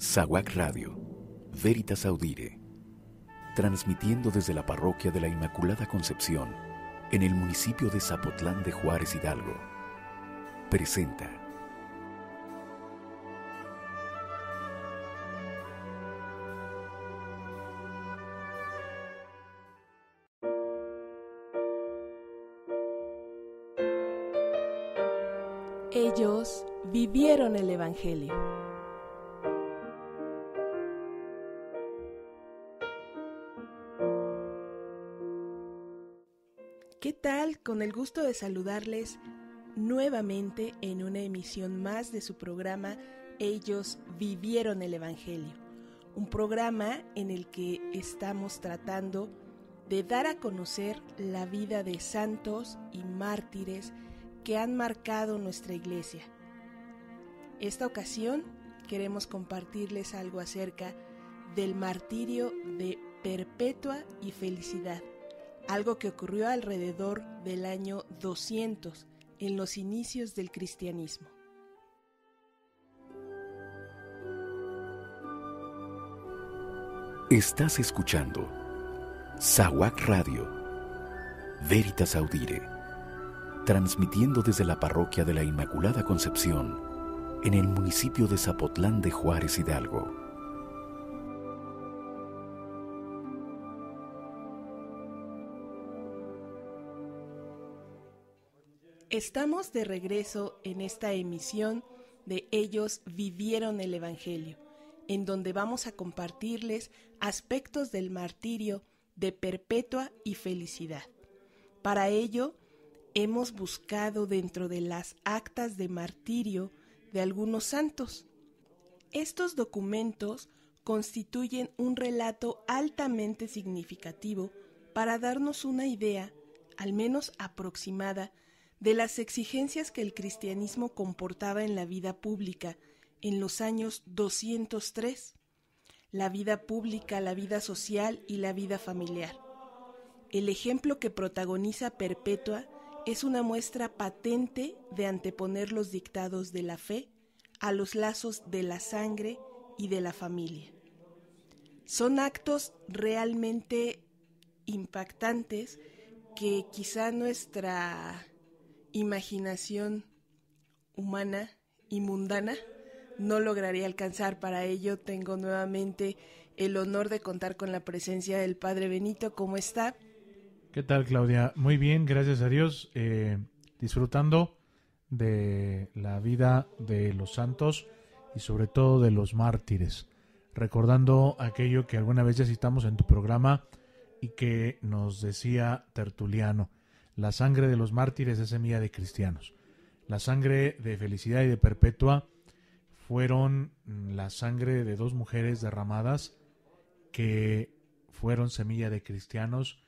SAWAC Radio, Veritas Audire, transmitiendo desde la parroquia de la Inmaculada Concepción, en el municipio de Zapotlán de Juárez, Hidalgo, presenta Ellos vivieron el Evangelio. ¿Qué tal? Con el gusto de saludarles nuevamente en una emisión más de su programa Ellos vivieron el Evangelio. Un programa en el que estamos tratando de dar a conocer la vida de santos y mártires que han marcado nuestra iglesia. Esta ocasión queremos compartirles algo acerca del martirio de Perpetua y Felicidad, algo que ocurrió alrededor del año 200, en los inicios del cristianismo. Estás escuchando SAWAC Radio, Veritas Audire, transmitiendo desde la parroquia de la Inmaculada Concepción, en el municipio de Zapotlán de Juárez, Hidalgo. Estamos de regreso en esta emisión de Ellos vivieron el Evangelio, en donde vamos a compartirles aspectos del martirio de Perpetua y Felicidad. Para ello, hemos buscado dentro de las actas de martirio de algunos santos. Estos documentos constituyen un relato altamente significativo para darnos una idea, al menos aproximada, de las exigencias que el cristianismo comportaba en la vida pública en los años 203, la vida pública, la vida social y la vida familiar. El ejemplo que protagoniza Perpetua es una muestra patente de anteponer los dictados de la fe a los lazos de la sangre y de la familia. Son actos realmente impactantes que quizá nuestra imaginación humana y mundana no lograría alcanzar. Para ello tengo nuevamente el honor de contar con la presencia del Padre Benito. ¿Cómo está? ¿Qué tal, Claudia? Muy bien, gracias a Dios, disfrutando de la vida de los santos y sobre todo de los mártires, recordando aquello que alguna vez ya citamos en tu programa y que nos decía Tertuliano: la sangre de los mártires es semilla de cristianos. La sangre de Felicidad y de Perpetua fueron la sangre de dos mujeres derramadas que fueron semilla de cristianos,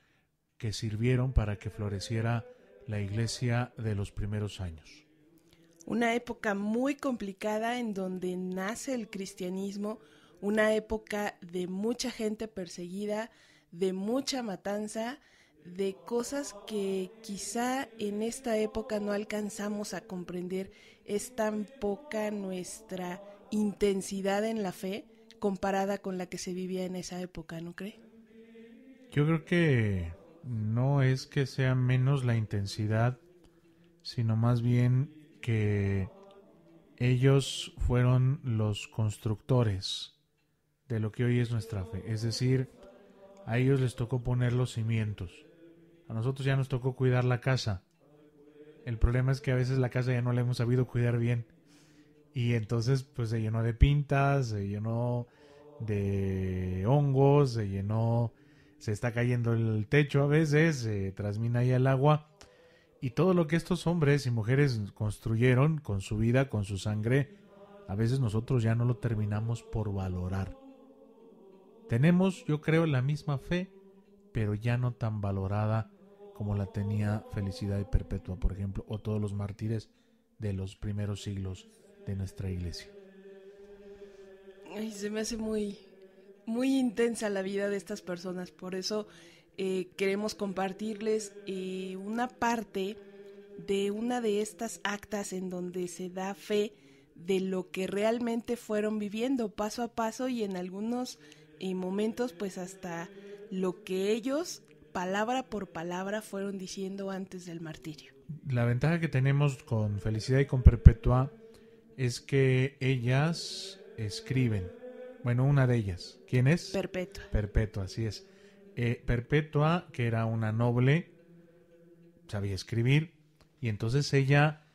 que sirvieron para que floreciera la iglesia de los primeros años. Una época muy complicada en donde nace el cristianismo, una época de mucha gente perseguida, de mucha matanza, de cosas que quizá en esta época no alcanzamos a comprender. Es tan poca nuestra intensidad en la fe comparada con la que se vivía en esa época, ¿no cree? Yo creo que no es que sea menos la intensidad, sino más bien que ellos fueron los constructores de lo que hoy es nuestra fe. Es decir, a ellos les tocó poner los cimientos. A nosotros ya nos tocó cuidar la casa. El problema es que a veces la casa ya no la hemos sabido cuidar bien. Y entonces pues se llenó de pintas, se llenó de hongos, se está cayendo el techo a veces, se trasmina ahí el agua. Y todo lo que estos hombres y mujeres construyeron con su vida, con su sangre, a veces nosotros ya no lo terminamos por valorar. Tenemos, yo creo, la misma fe, pero ya no tan valorada como la tenía Felicidad y Perpetua, por ejemplo, o todos los mártires de los primeros siglos de nuestra iglesia. Ay, se me hace muy intensa la vida de estas personas. Por eso queremos compartirles una parte de una de estas actas en donde se da fe de lo que realmente fueron viviendo paso a paso y en algunos momentos pues hasta lo que ellos palabra por palabra fueron diciendo antes del martirio. La ventaja que tenemos con Felicidad y con Perpetua es que ellas escriben. Bueno, una de ellas. ¿Quién es? Perpetua. Perpetua, así es. Perpetua, que era una noble, sabía escribir, y entonces ella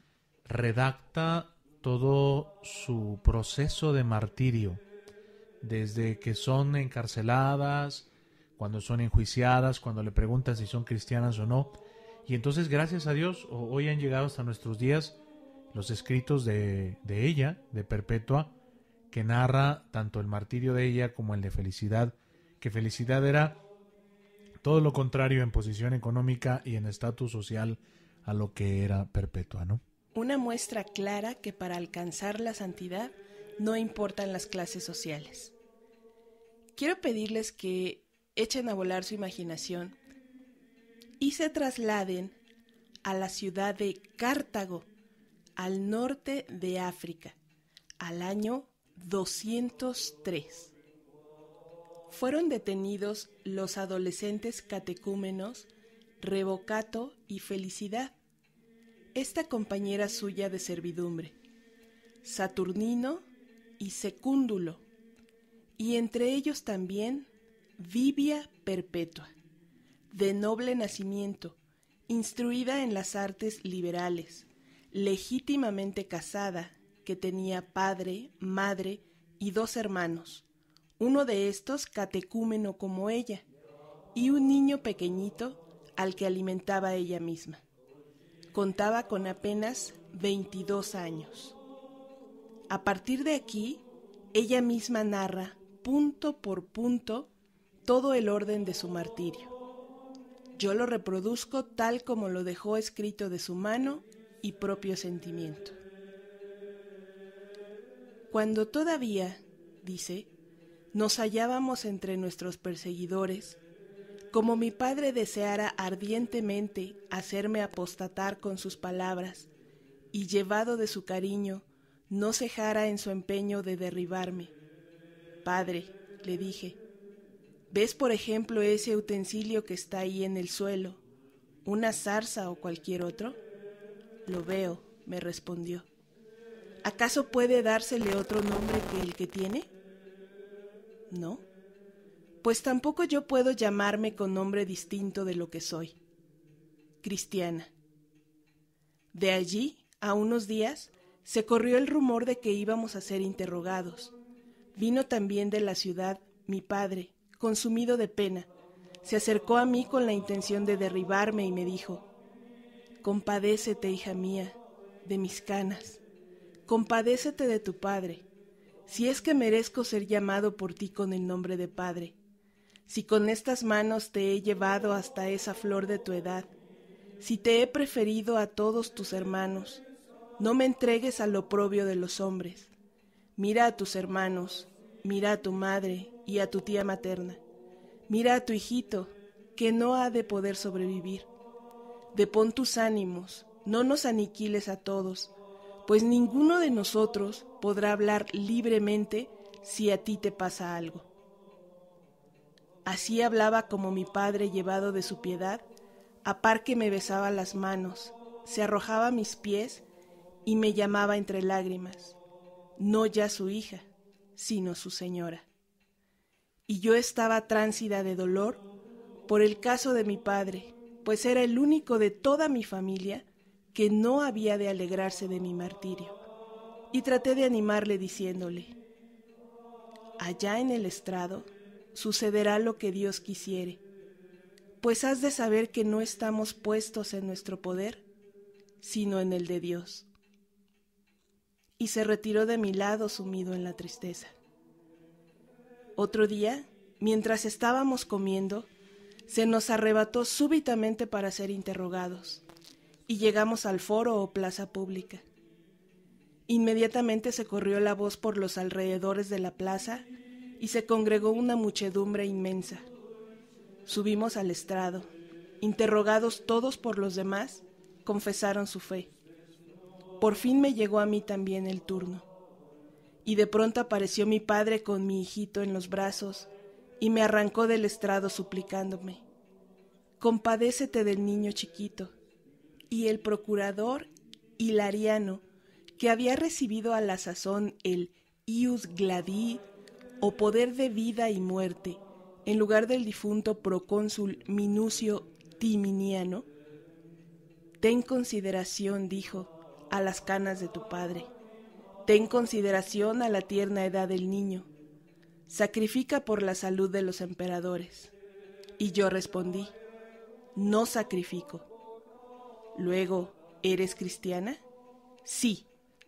redacta todo su proceso de martirio, desde que son encarceladas, cuando son enjuiciadas, cuando le preguntan si son cristianas o no. Y entonces, gracias a Dios, hoy han llegado hasta nuestros días los escritos de ella, de Perpetua, que narra tanto el martirio de ella como el de Felicidad, que Felicidad era todo lo contrario en posición económica y en estatus social a lo que era Perpetua, ¿no? Una muestra clara que para alcanzar la santidad no importan las clases sociales. Quiero pedirles que echen a volar su imaginación y se trasladen a la ciudad de Cartago, al norte de África, al año 203. Fueron detenidos los adolescentes catecúmenos Revocato y Felicidad, esta compañera suya de servidumbre, Saturnino y Secúndulo, y entre ellos también Vivia Perpetua, de noble nacimiento, instruida en las artes liberales, legítimamente casada, que tenía padre, madre y 2 hermanos, uno de estos catecúmeno como ella, y un niño pequeñito al que alimentaba ella misma. Contaba con apenas 22 años. A partir de aquí, ella misma narra, punto por punto, todo el orden de su martirio. Yo lo reproduzco tal como lo dejó escrito de su mano y propio sentimiento. Cuando todavía, dice, nos hallábamos entre nuestros perseguidores, como mi padre deseara ardientemente hacerme apostatar con sus palabras, y llevado de su cariño, no cejara en su empeño de derribarme. Padre, le dije, ¿ves por ejemplo ese utensilio que está ahí en el suelo, una zarza o cualquier otro? Lo veo, me respondió. ¿Acaso puede dársele otro nombre que el que tiene? No. Pues tampoco yo puedo llamarme con nombre distinto de lo que soy. Cristiana. De allí, a unos días, se corrió el rumor de que íbamos a ser interrogados. Vino también de la ciudad mi padre, consumido de pena. Se acercó a mí con la intención de derribarme y me dijo: compadécete, hija mía, de mis canas. Compadécete de tu padre, si es que merezco ser llamado por ti con el nombre de padre. Si con estas manos te he llevado hasta esa flor de tu edad, si te he preferido a todos tus hermanos, no me entregues al oprobio de los hombres. Mira a tus hermanos, mira a tu madre y a tu tía materna. Mira a tu hijito, que no ha de poder sobrevivir. Depón tus ánimos, no nos aniquiles a todos, pues ninguno de nosotros podrá hablar libremente si a ti te pasa algo. Así hablaba como mi padre llevado de su piedad, a par que me besaba las manos, se arrojaba a mis pies y me llamaba entre lágrimas, no ya su hija, sino su señora. Y yo estaba tránsida de dolor por el caso de mi padre, pues era el único de toda mi familia que no había de alegrarse de mi martirio. Y traté de animarle diciéndole: allá en el estrado sucederá lo que Dios quisiere, pues has de saber que no estamos puestos en nuestro poder, sino en el de Dios. Y se retiró de mi lado sumido en la tristeza. Otro día, mientras estábamos comiendo, se nos arrebató súbitamente para ser interrogados, y llegamos al foro o plaza pública. Inmediatamente se corrió la voz por los alrededores de la plaza y se congregó una muchedumbre inmensa. Subimos al estrado. Interrogados todos por los demás, confesaron su fe. Por fin me llegó a mí también el turno. y de pronto apareció mi padre con mi hijito en los brazos y me arrancó del estrado suplicándome: «Compadécete del niño chiquito». Y el procurador Hilariano, que había recibido a la sazón el ius gladi, o poder de vida y muerte, en lugar del difunto procónsul Minucio Timiniano: «Ten consideración», dijo, «a las canas de tu padre, ten consideración a la tierna edad del niño, sacrifica por la salud de los emperadores». Y yo respondí: «No sacrifico». Luego, ¿eres cristiana? Sí,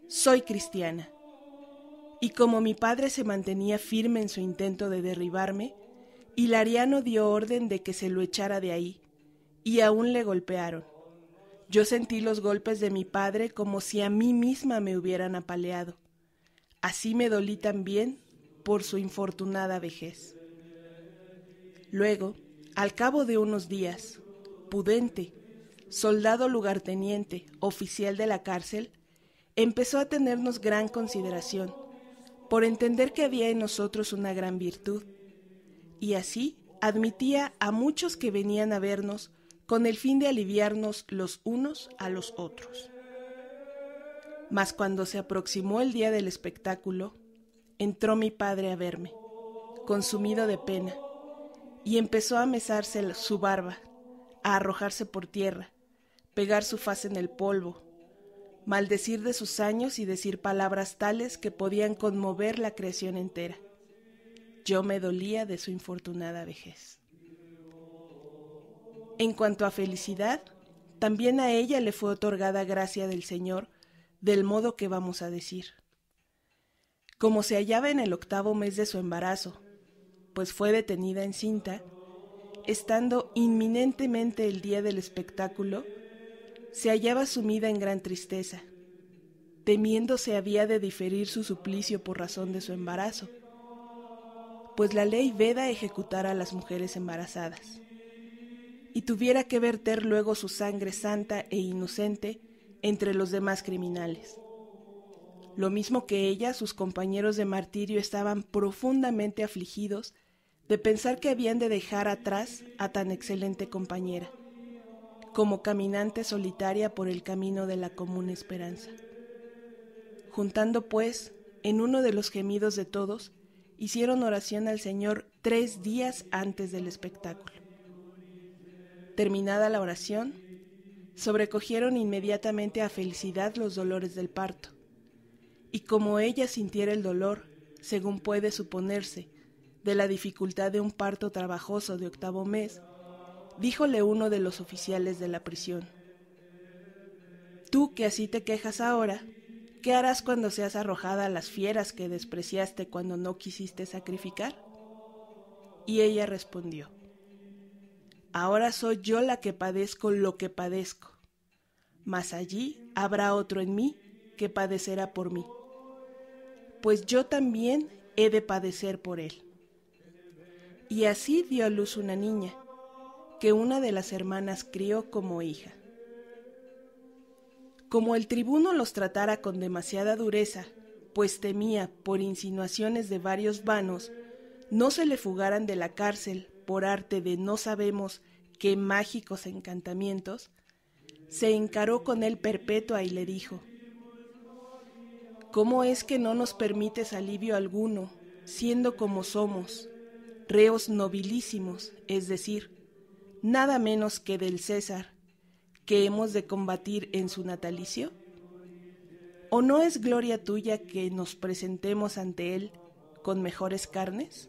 soy cristiana. Y como mi padre se mantenía firme en su intento de derribarme, Hilariano dio orden de que se lo echara de ahí, y aún le golpearon. Yo sentí los golpes de mi padre como si a mí misma me hubieran apaleado. Así me dolí también por su infortunada vejez. Luego, al cabo de unos días, Pudente, soldado lugarteniente, oficial de la cárcel, empezó a tenernos gran consideración, por entender que había en nosotros una gran virtud, y así admitía a muchos que venían a vernos con el fin de aliviarnos los unos a los otros. Mas cuando se aproximó el día del espectáculo, entró mi padre a verme, consumido de pena, y empezó a mesarse su barba, a arrojarse por tierra, pegar su faz en el polvo, maldecir de sus años y decir palabras tales que podían conmover la creación entera. Yo me dolía de su infortunada vejez. En cuanto a felicidad, también a ella le fue otorgada gracia del Señor, del modo que vamos a decir. Como se hallaba en el 8º mes de su embarazo, pues fue detenida encinta, estando inminentemente el día del espectáculo, se hallaba sumida en gran tristeza, temiendo se había de diferir su suplicio por razón de su embarazo, pues la ley veda ejecutar a las mujeres embarazadas, y tuviera que verter luego su sangre santa e inocente entre los demás criminales. Lo mismo que ella, sus compañeros de martirio estaban profundamente afligidos de pensar que habían de dejar atrás a tan excelente compañera, como caminante solitaria por el camino de la común esperanza. Juntando pues, en uno de los gemidos de todos, hicieron oración al Señor 3 días antes del espectáculo. Terminada la oración, sobrecogieron inmediatamente a Felicidad los dolores del parto, y como ella sintiera el dolor, según puede suponerse, de la dificultad de un parto trabajoso de 8º mes, díjole uno de los oficiales de la prisión: «Tú que así te quejas ahora, ¿qué harás cuando seas arrojada a las fieras que despreciaste cuando no quisiste sacrificar?» Y ella respondió: «Ahora soy yo la que padezco lo que padezco, mas allí habrá otro en mí que padecerá por mí, pues yo también he de padecer por él». Y así dio a luz una niña, que una de las hermanas crió como hija. Como el tribuno los tratara con demasiada dureza, pues temía, por insinuaciones de varios vanos, no se le fugaran de la cárcel por arte de no sabemos qué mágicos encantamientos, se encaró con él perpetua y le dijo: «¿Cómo es que no nos permites alivio alguno, siendo como somos, reos nobilísimos, es decir, nada menos que del César, que hemos de combatir en su natalicio? ¿O no es gloria tuya que nos presentemos ante él con mejores carnes?»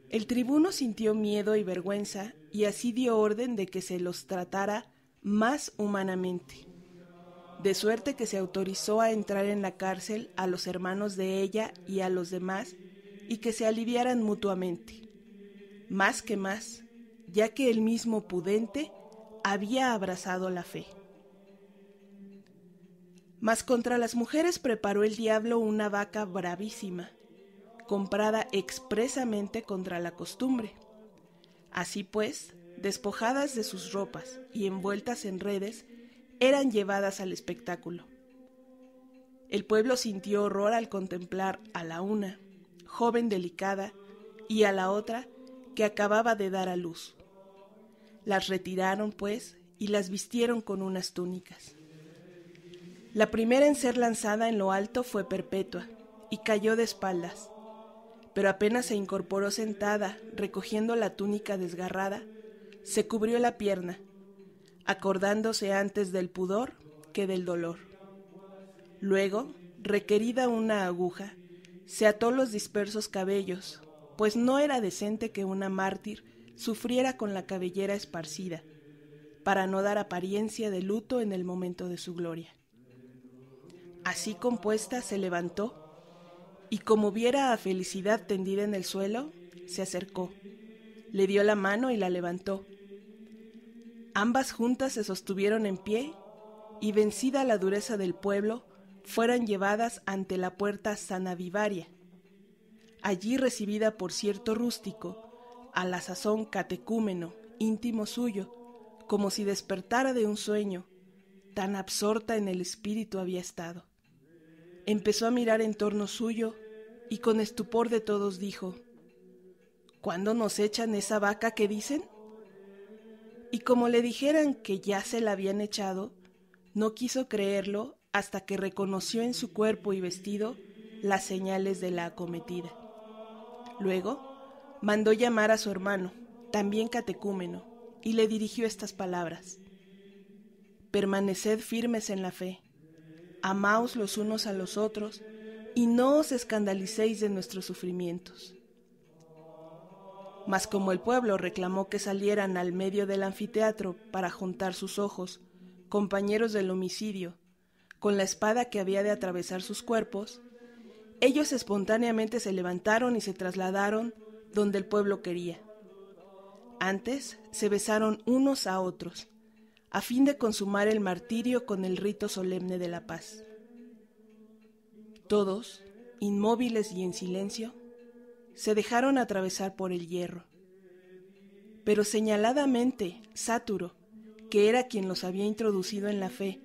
El tribuno sintió miedo y vergüenza, y así dio orden de que se los tratara más humanamente, de suerte que se autorizó a entrar en la cárcel a los hermanos de ella y a los demás, y que se aliviaran mutuamente, más que más, ya que el mismo Pudente había abrazado la fe. Mas contra las mujeres preparó el diablo una vaca bravísima, comprada expresamente contra la costumbre. Así pues, despojadas de sus ropas y envueltas en redes, eran llevadas al espectáculo. El pueblo sintió horror al contemplar a la una, joven delicada, y a la otra, que acababa de dar a luz. Las retiraron, pues, y las vistieron con unas túnicas. La primera en ser lanzada en lo alto fue Perpetua, y cayó de espaldas, pero apenas se incorporó sentada, recogiendo la túnica desgarrada, se cubrió la pierna, acordándose antes del pudor que del dolor. Luego, requerida una aguja, se ató los dispersos cabellos, pues no era decente que una mártir sufriera con la cabellera esparcida, para no dar apariencia de luto en el momento de su gloria. Así compuesta se levantó, y como viera a Felicidad tendida en el suelo, se acercó, le dio la mano y la levantó. Ambas juntas se sostuvieron en pie, y vencida la dureza del pueblo, fueron llevadas ante la puerta sanavivaria. Allí recibida por cierto rústico, a la sazón catecúmeno, íntimo suyo, como si despertara de un sueño, tan absorta en el espíritu había estado. Empezó a mirar en torno suyo, y con estupor de todos dijo: ¿Cuándo nos echan esa vaca que dicen? Y como le dijeran que ya se la habían echado, no quiso creerlo hasta que reconoció en su cuerpo y vestido las señales de la acometida. Luego mandó llamar a su hermano, también catecúmeno, y le dirigió estas palabras: Permaneced firmes en la fe, amaos los unos a los otros, y no os escandalicéis de nuestros sufrimientos. Mas como el pueblo reclamó que salieran al medio del anfiteatro para juntar sus ojos, compañeros del homicidio, con la espada que había de atravesar sus cuerpos, ellos espontáneamente se levantaron y se trasladaron donde el pueblo quería. Antes se besaron unos a otros, a fin de consumar el martirio con el rito solemne de la paz. Todos, inmóviles y en silencio, se dejaron atravesar por el hierro. Pero señaladamente Sáturo, que era quien los había introducido en la fe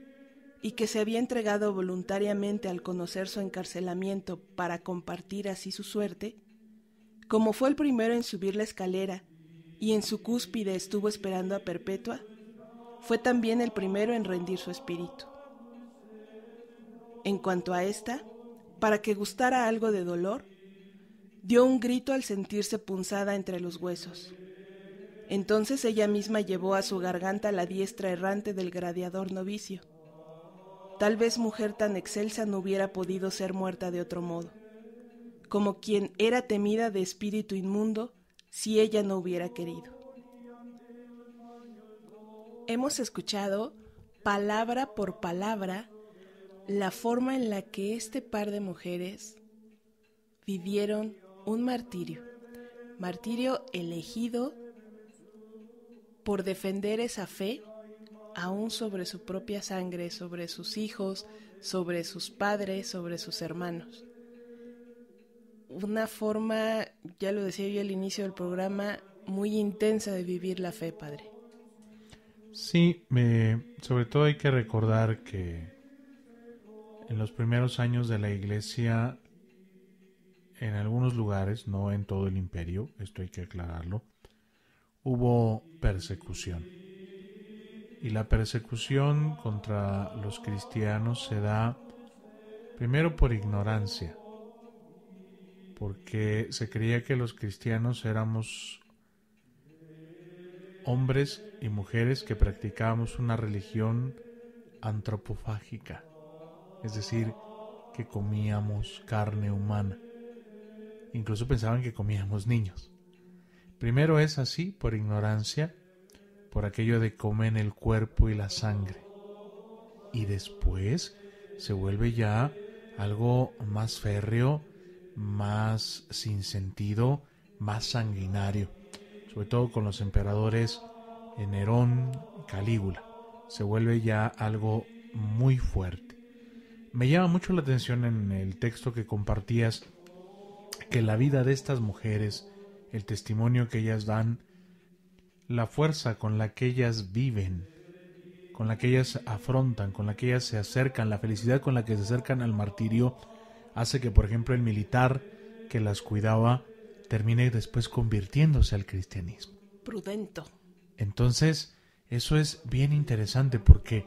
y que se había entregado voluntariamente al conocer su encarcelamiento para compartir así su suerte, como fue el primero en subir la escalera y en su cúspide estuvo esperando a Perpetua, fue también el primero en rendir su espíritu. En cuanto a ésta, para que gustara algo de dolor, dio un grito al sentirse punzada entre los huesos. Entonces ella misma llevó a su garganta la diestra errante del gladiador novicio. Tal vez mujer tan excelsa no hubiera podido ser muerta de otro modo, como quien era temida de espíritu inmundo si ella no hubiera querido. Hemos escuchado, palabra por palabra, la forma en la que este par de mujeres vivieron un martirio elegido por defender esa fe, aún sobre su propia sangre, sobre sus hijos, sobre sus padres, sobre sus hermanos. Una forma, ya lo decía yo al inicio del programa, muy intensa de vivir la fe, padre. Sí, sobre todo hay que recordar que en los primeros años de la Iglesia, en algunos lugares, no en todo el imperio, esto hay que aclararlo, hubo persecución. Y la persecución contra los cristianos se da primero por ignorancia, porque se creía que los cristianos éramos hombres y mujeres que practicábamos una religión antropofágica, es decir, que comíamos carne humana. Incluso pensaban que comíamos niños. Primero es así, por ignorancia, por aquello de comer el cuerpo y la sangre. Y después se vuelve ya algo más férreo, más sin sentido, más sanguinario. Sobre todo con los emperadores Nerón, Calígula. Se vuelve ya algo muy fuerte. Me llama mucho la atención en el texto que compartías que la vida de estas mujeres, el testimonio que ellas dan, la fuerza con la que ellas viven, con la que ellas afrontan, con la que ellas se acercan, la felicidad con la que se acercan al martirio, hace que, por ejemplo, el militar que las cuidaba termine después convirtiéndose al cristianismo. Prudento. Entonces, eso es bien interesante porque,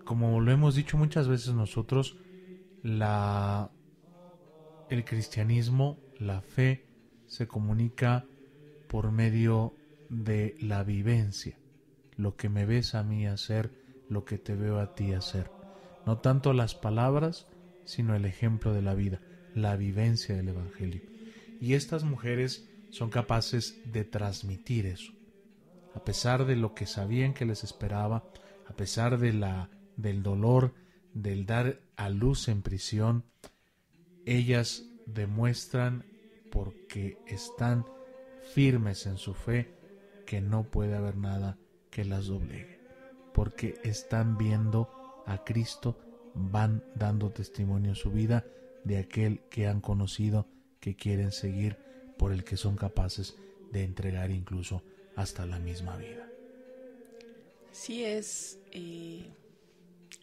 como lo hemos dicho muchas veces nosotros, el cristianismo, la fe, se comunica por medio de la vivencia. Lo que me ves a mí hacer, lo que te veo a ti hacer. No tanto las palabras, sino el ejemplo de la vida, la vivencia del Evangelio. Y estas mujeres son capaces de transmitir eso. A pesar de lo que sabían que les esperaba, a pesar del dolor, del dar a luz en prisión, ellas demuestran, porque están firmes en su fe, que no puede haber nada que las doblegue, porque están viendo a Cristo, van dando testimonio en su vida de aquel que han conocido, que quieren seguir, por el que son capaces de entregar incluso hasta la misma vida. Sí, es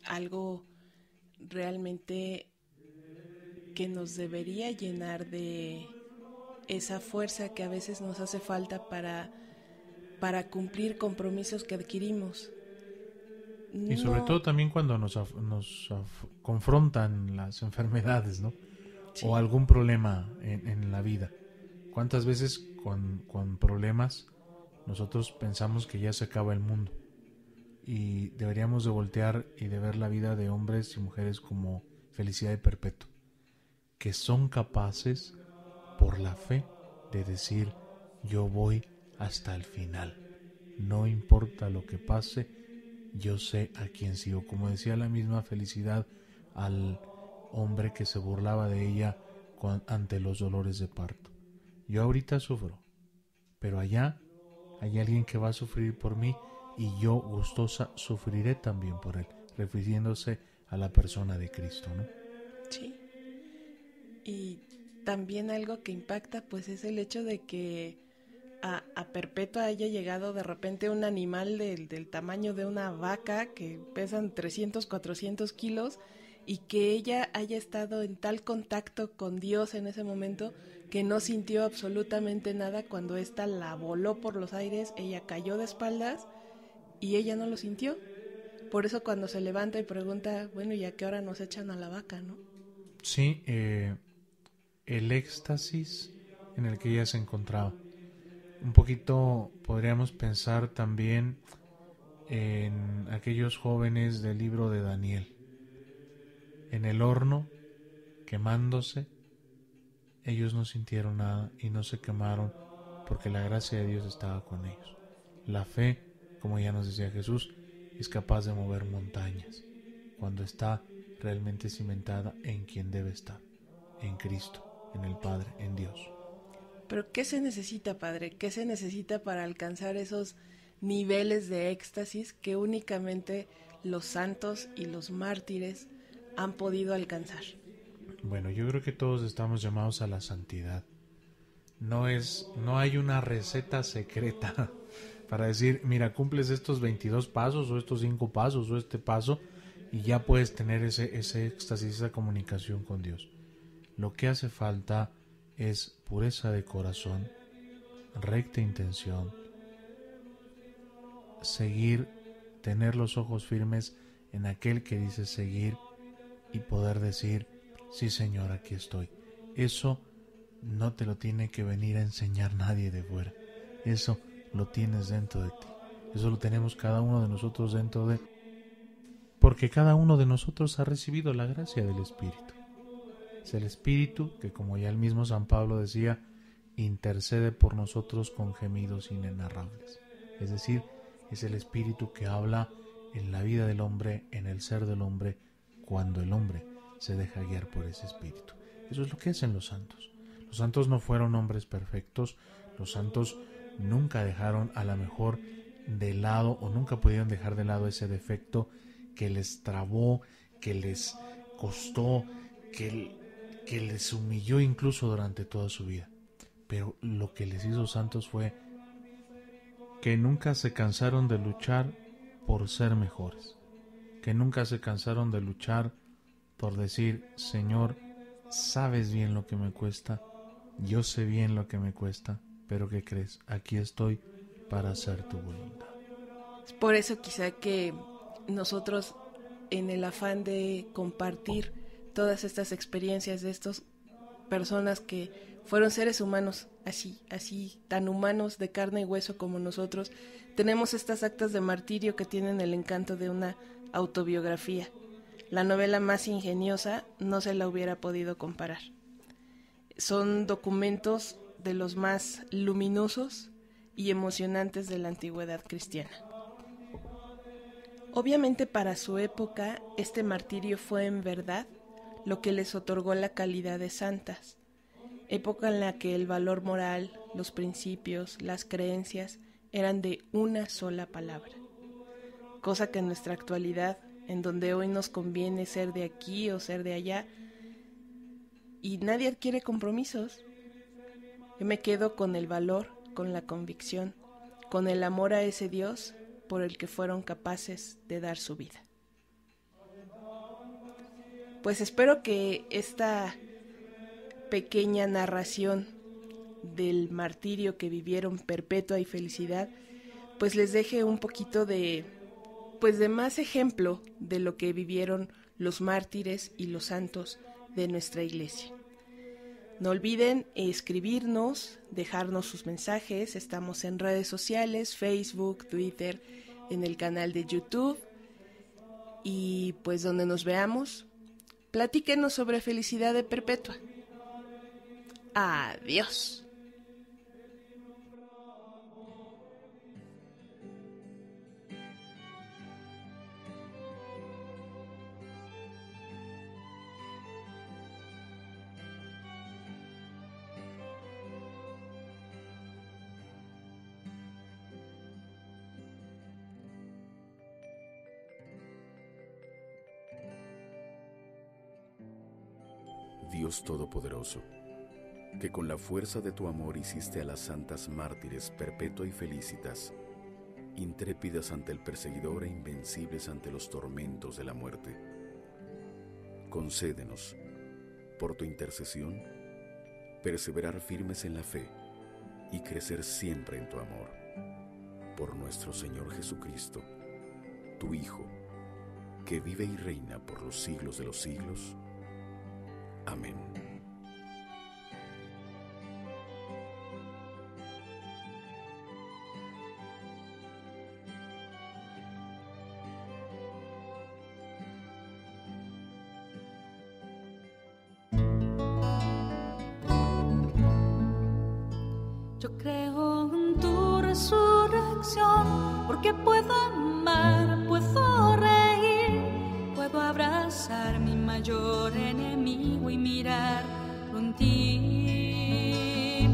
algo realmente que nos debería llenar de esa fuerza que a veces nos hace falta para cumplir compromisos que adquirimos. Y sobre todo también cuando nos confrontan las enfermedades, ¿no? Sí. O algún problema en la vida. ¿Cuántas veces con problemas nosotros pensamos que ya se acaba el mundo? Y deberíamos de voltear y de ver la vida de hombres y mujeres como felicidad y perpetuo, que son capaces, por la fe, de decir: yo voy hasta el final, no importa lo que pase, yo sé a quién sigo. Como decía la misma Felicidad al hombre que se burlaba de ella ante los dolores de parto: yo ahorita sufro, pero allá hay alguien que va a sufrir por mí, y yo gustosa sufriré también por él, refiriéndose a la persona de Cristo, ¿no? Sí. Y también algo que impacta pues es el hecho de que a Perpetua haya llegado de repente un animal del tamaño de una vaca, que pesan 300, 400 kilos, y que ella haya estado en tal contacto con Dios en ese momento que no sintió absolutamente nada. Cuando ésta la voló por los aires, ella cayó de espaldas y ella no lo sintió. Por eso cuando se levanta y pregunta, bueno, ¿y a qué hora nos echan a la vaca, no? Sí, el éxtasis en el que ella se encontraba. Un poquito podríamos pensar también en aquellos jóvenes del libro de Daniel. En el horno, quemándose, ellos no sintieron nada y no se quemaron, porque la gracia de Dios estaba con ellos. La fe, como ya nos decía Jesús, es capaz de mover montañas cuando está realmente cimentada en quien debe estar, en Cristo, en el Padre, en Dios. Pero ¿qué se necesita, Padre? ¿Qué se necesita para alcanzar esos niveles de éxtasis que únicamente los santos y los mártires han podido alcanzar? Bueno, yo creo que todos estamos llamados a la santidad. No hay una receta secreta para decir: mira, cumples estos 22 pasos o estos 5 pasos o este paso y ya puedes tener ese éxtasis, esa comunicación con Dios. Lo que hace falta es pureza de corazón, recta intención, seguir, tener los ojos firmes en aquel que dice seguir y poder decir: sí, Señor, aquí estoy. Eso no te lo tiene que venir a enseñar nadie de fuera. Eso lo tienes dentro de ti. Eso lo tenemos cada uno de nosotros dentro de... Porque cada uno de nosotros ha recibido la gracia del Espíritu. Es el Espíritu que, como ya el mismo San Pablo decía, intercede por nosotros con gemidos inenarrables. Es decir, es el Espíritu que habla en la vida del hombre, en el ser del hombre, cuando el hombre se deja guiar por ese Espíritu. Eso es lo que hacen los santos. Los santos no fueron hombres perfectos. Los santos nunca dejaron a lo mejor de lado, o nunca pudieron dejar de lado ese defecto que les trabó, que les costó, que les humilló incluso durante toda su vida. Pero lo que les hizo santos fue que nunca se cansaron de luchar por ser mejores, que nunca se cansaron de luchar por decir: Señor, sabes bien lo que me cuesta, yo sé bien lo que me cuesta, pero ¿qué crees? Aquí estoy para hacer tu voluntad. Es por eso quizá que nosotros, en el afán de compartir todas estas experiencias de estas personas que fueron seres humanos, así tan humanos, de carne y hueso como nosotros, tenemos estas actas de martirio que tienen el encanto de una autobiografía. La novela más ingeniosa no se la hubiera podido comparar. Son documentos de los más luminosos y emocionantes de la antigüedad cristiana. Obviamente para su época este martirio fue en verdad lo que les otorgó la calidad de santas, época en la que el valor moral, los principios, las creencias eran de una sola palabra, cosa que en nuestra actualidad, en donde hoy nos conviene ser de aquí o ser de allá, y nadie adquiere compromisos. Yo me quedo con el valor, con la convicción, con el amor a ese Dios por el que fueron capaces de dar su vida. Pues espero que esta pequeña narración del martirio que vivieron perpetua y felicidad, pues les deje un poquito de más ejemplo de lo que vivieron los mártires y los santos de nuestra iglesia. No olviden escribirnos, dejarnos sus mensajes. Estamos en redes sociales, Facebook, Twitter, en el canal de YouTube. Y pues donde nos veamos, platíquenos sobre felicidad de perpetua. Adiós. Dios Todopoderoso, que con la fuerza de tu amor hiciste a las santas mártires perpetua y felicitas, intrépidas ante el perseguidor e invencibles ante los tormentos de la muerte. Concédenos, por tu intercesión, perseverar firmes en la fe y crecer siempre en tu amor. Por nuestro Señor Jesucristo, tu Hijo, que vive y reina por los siglos de los siglos. Amén. Yo creo en tu resurrección, porque puedo amar, puedo reír, puedo abrazar mi mayor enemigo y mirarlo en ti.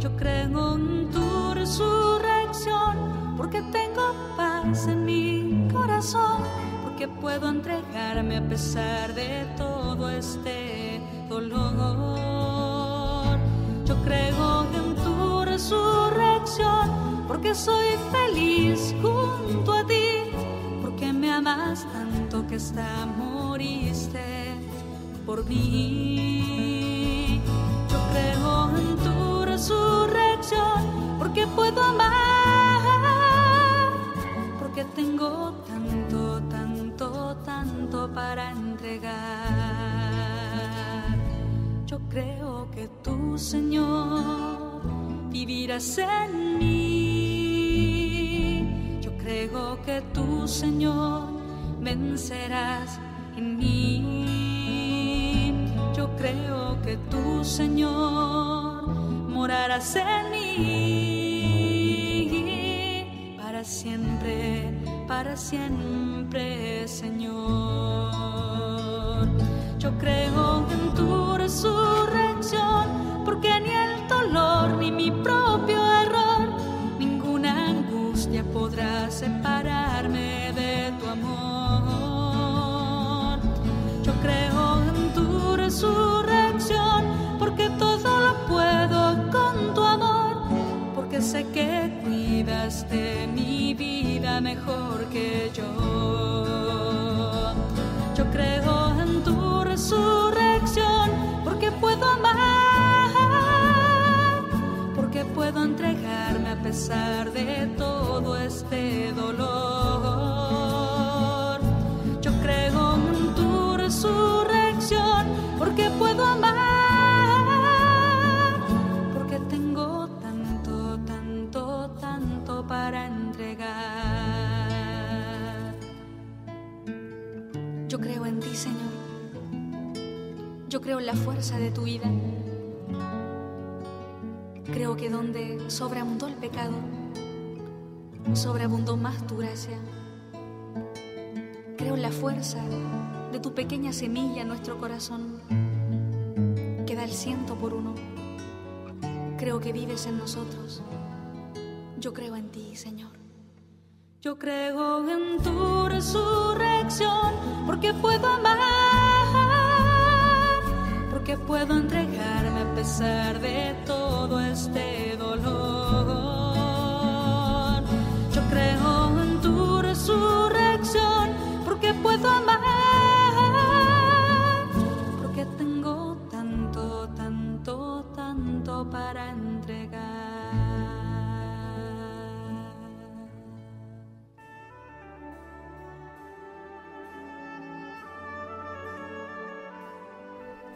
Yo creo en tu resurrección, porque tengo paz en mi corazón, porque puedo entregarme a pesar de todo este dolor. Yo creo en tu resurrección, porque soy feliz junto a ti, porque me amas tanto que hasta moriste por mí. Yo creo en tu resurrección, porque puedo amar, porque tengo tanto, tanto, tanto para entregar. Yo creo que tú, Señor, vivirás en mí. Yo creo que tú, Señor, vencerás en mí. Yo creo que tú, Señor, morarás en mí para siempre, Señor. Yo creo en tu resurrección, porque ni el dolor ni mi propio error, ninguna angustia podrá separarme de tu amor. Yo creo en tu resurrección, porque todo lo puedo con tu amor, porque sé que cuidas de mi vida mejor que yo. Yo creo en tu resurrección porque puedo amar, porque puedo entregarme a pesar de todo este dolor. Yo creo en tu resurrección porque puedo amar, porque tengo tanto, tanto, tanto para entregar. Yo creo en ti, Señor. Yo creo en la fuerza de tu vida. Creo que donde sobreabundó el pecado, sobreabundó más tu gracia. Creo en la fuerza de tu pequeña semilla en nuestro corazón, que da el 100%. Creo que vives en nosotros. Yo creo en ti, Señor. Yo creo en tu resurrección porque puedo amar, porque puedo entregarme a pesar de todo este dolor. Yo creo en tu resurrección porque puedo amar, porque tengo tanto, tanto, tanto para entregar.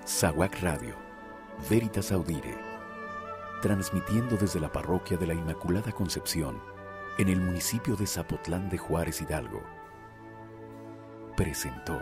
SAWAC Radio, Veritas Audire, transmitiendo desde la parroquia de la Inmaculada Concepción, en el municipio de Zapotlán de Juárez, Hidalgo, presentó